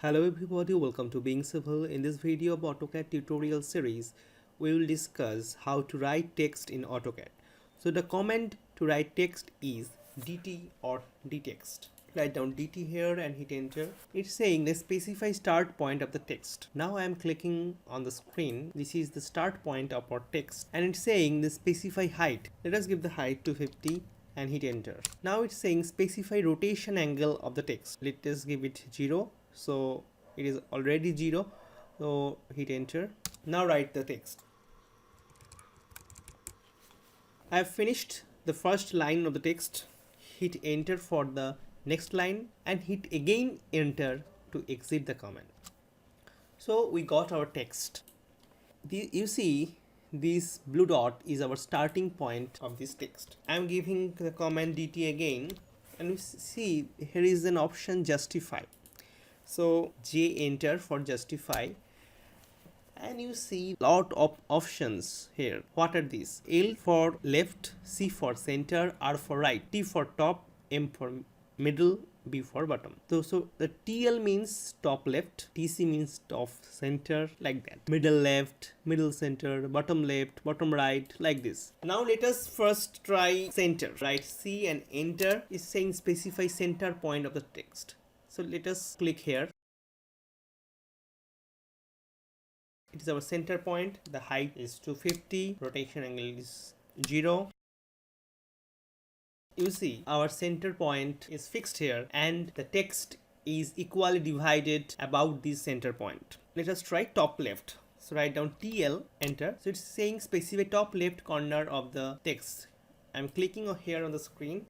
Hello everybody, welcome to Being Civil. In this video of AutoCAD tutorial series, we will discuss how to write text in AutoCAD. So the command to write text is dt or dtext. Write down dt here and hit enter. It's saying the specify start point of the text. Now I am clicking on the screen. This is the start point of our text and it's saying the specify height. Let us give the height to 50 and hit enter. Now it's saying specify rotation angle of the text. Let us give it 0. So it is already 0, so hit enter. Now write the text. I have finished the first line of the text. Hit enter for the next line and hit again enter to exit the command. So we got our text. You see this blue dot is our starting point of this text. I am giving the command dt again and you see here is an option justify. So J enter for justify and you see lot of options here. What are these? L for left, C for center, R for right, T for top, M for middle, B for bottom. So the TL means top left, TC means top center, like that. Middle left, middle center, bottom left, bottom right, like this. Now let us first try center. Write C and enter. Is saying specify center point of the text. So let us click here. It is our center point. The height is 250. Rotation angle is 0. You see our center point is fixed here and the text is equally divided about this center point. Let us try top left. So write down TL, enter. So it's saying specify top left corner of the text. I'm clicking here on the screen.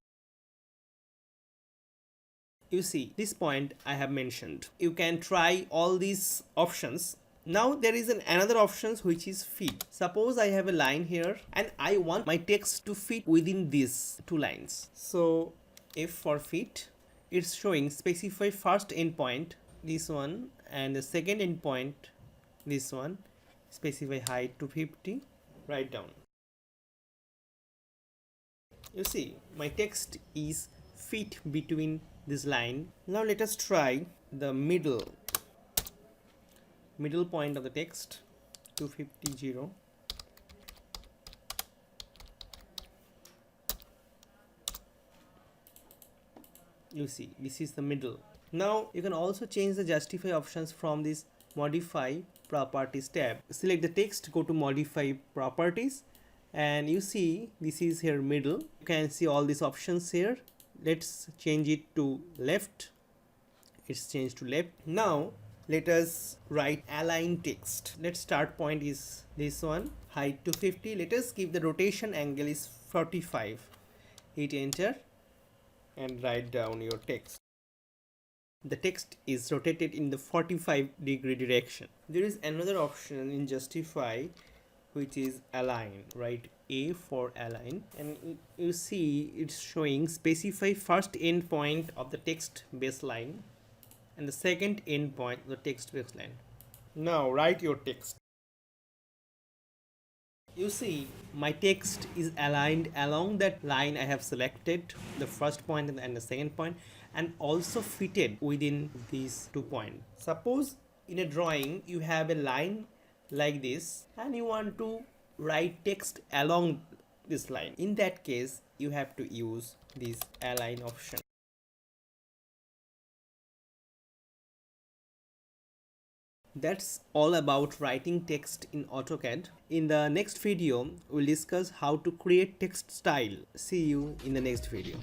You see this point I have mentioned. You can try all these options. Now there is another option which is fit. Suppose I have a line here and I want my text to fit within these two lines. So F for fit, it's showing specify first endpoint, this one, and the second endpoint, this one. Specify height to 50, write down. You see my text is fit between this line. Now let us try the middle point of the text, 250 0. You see this is the middle. Now you can also change the justify options from this modify properties tab. Select the text, go to modify properties and you see this is here middle. You can see all these options here. Let's change it to left. It's changed to left. Now let us write align text. Let's start point is this one, height to 50. Let us give the rotation angle is 45. Hit enter and write down your text. The text is rotated in the 45-degree direction. There is another option in justify which is align. Write A for align and you see it's showing specify first end point of the text baseline and the second end point of the text baseline. Now write your text. You see my text is aligned along that line I have selected, the first point and the second point, and also fitted within these 2 points. Suppose in a drawing you have a line like this and you want to write text along this line. In that case you have to use this align option. That's all about writing text in AutoCAD. In the next video we'll discuss how to create text style. See you in the next video.